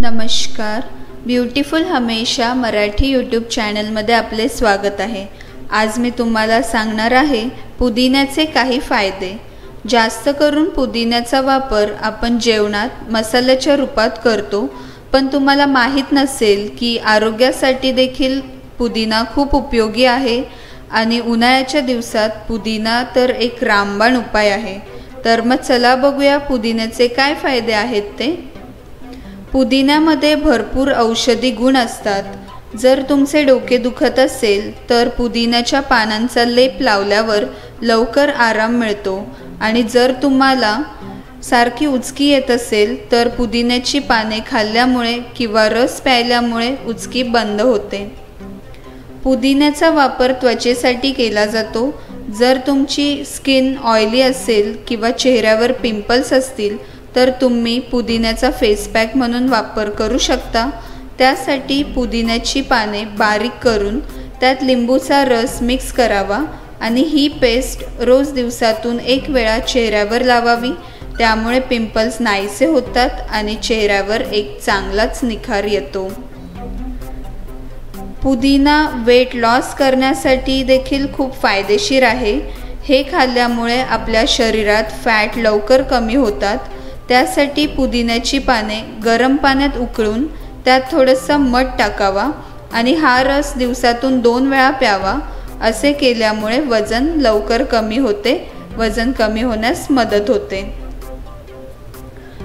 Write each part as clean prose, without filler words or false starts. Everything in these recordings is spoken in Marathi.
नमस्कार, ब्युटिफुल हमेशा मराठी यूट्यूब चॅनलमध्ये आपले स्वागत आहे। आज मी तुम्हाला सांगणार आहे पुदिन्याचे काही फायदे। जास्त करून पुदिन्याचा वापर आपण जेवणात मसाल्याच्या रूपात करतो, पण तुम्हाला माहित नसेल की आरोग्यासाठी देखील पुदिना खूप उपयोगी आहे आणि उन्हाळ्याच्या दिवसात पुदिना तर एक रामबाण उपाय आहे। तर मग चला बघूया पुदिन्याचे काय फायदे आहेत ते। पुदिन्यामध्ये भरपूर औषधी गुण असतात। जर तुमचे डोके दुखत असेल तर पुदिन्याच्या पानांचा लेप लावल्यावर लवकर आराम मिळतो आणि जर तुम्हाला सारखी उचकी येत असेल तर पुदिन्याची पाने खाल्ल्यामुळे किंवा रस प्यायल्यामुळे उचकी बंद होते। पुदिन्याचा वापर त्वचेसाठी केला जातो। जर तुमची स्किन ऑयली असेल किंवा चेहऱ्यावर पिंपल्स असतील तर तुम्ही पुदिन्याचा फेस पॅक म्हणून वापर करू शकता। त्यासाठी पुदिन्याची पाने बारीक करून त्यात लिंबूचा रस मिक्स करावा आणि ही पेस्ट रोज दिवसातून एक वेळा चेहऱ्यावर लावावी। त्यामुळे पिंपल्स नाहीसे होतात आणि चेहऱ्यावर एक चांगलाच निखार येतो। पुदिना वेट लॉस करण्यासाठी देखील खूप फायदेशीर आहे। हे खाल्ल्यामुळे आपल्या शरीरात फॅट लवकर कमी होतात। त्यासाठी पुदिन्याची पाने गरम पाण्यात उकळून त्यात थोडंसं मध टाकावा आणि हा रस दिवसातून 2 वेळा प्यावा। असे केल्यामुळे वजन लवकर कमी होते, वजन कमी होण्यास मदत होते।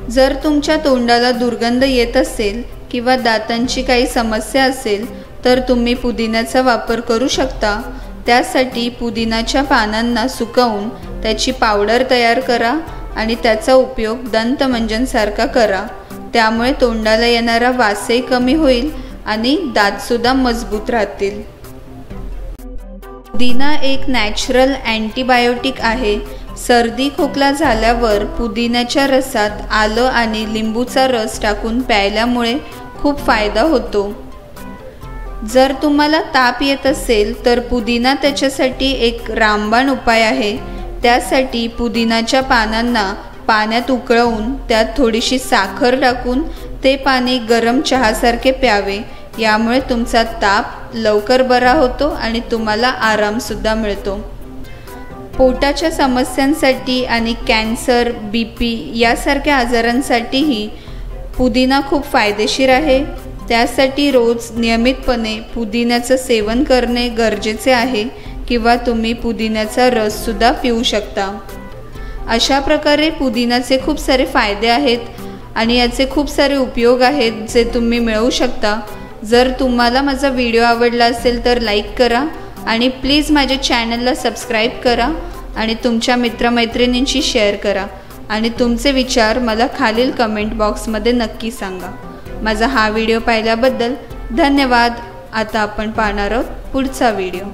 जर तुमच्या तोंडाला दुर्गंध येत असेल किंवा दातांची काही समस्या असेल तर तुम्ही पुदिन्याचा वापर करू शकता। त्यासाठी पुदिनाच्या पानांना सुकवून त्याची पावडर तयार करा आणि त्याचा उपयोग दंतमंजनसारखा करा। त्यामुळे तोंडाला येणारा वासही कमी होईल आणि दातसुद्धा मजबूत राहतील। पुदिना एक नॅचरल अँटीबायोटिक आहे। सर्दी खोकला झाल्यावर पुदिन्याच्या रसात आलं आणि लिंबूचा रस टाकून प्यायल्यामुळे खूप फायदा होतो। जर तुम्हाला ताप येत असेल तर पुदिना त्याच्यासाठी एक रामबाण उपाय आहे। त्यासाठी पुदिनाच्या पानांना पाण्यात उकळवून त्यात थोडीशी साखर टाकून ते पाणी गरम चहासारखे प्यावे। यामुळे तुमचा ताप लवकर बरा होतो आणि तुम्हाला आरामसुद्धा मिळतो। पोटाच्या समस्यांसाठी आणि कॅन्सर, BP यासारख्या आजारांसाठीही पुदिना खूप फायदेशीर आहे। त्यासाठी रोज नियमितपणे पुदिन्याचं सेवन करणे गरजेचे आहे किंवा तुम्ही पुदिन्याचा रससुद्धा पिऊ शकता। अशा प्रकारे पुदिन्याचे खूप सारे फायदे आहेत आणि याचे खूप सारे उपयोग आहेत जे तुम्ही मिळवू शकता। जर तुम्हाला माझा व्हिडिओ आवडला असेल तर लाईक करा आणि प्लीज माझ्या चॅनलला सबस्क्राईब करा आणि तुमच्या मित्रमैत्रिणींशी शेअर करा आणि तुमचे विचार मला खालील कमेंट बॉक्समध्ये नक्की सांगा। माझा हा व्हिडिओ पाहिल्याबद्दल धन्यवाद। आता आपण पाहणार आहोत पुढचा व्हिडिओ।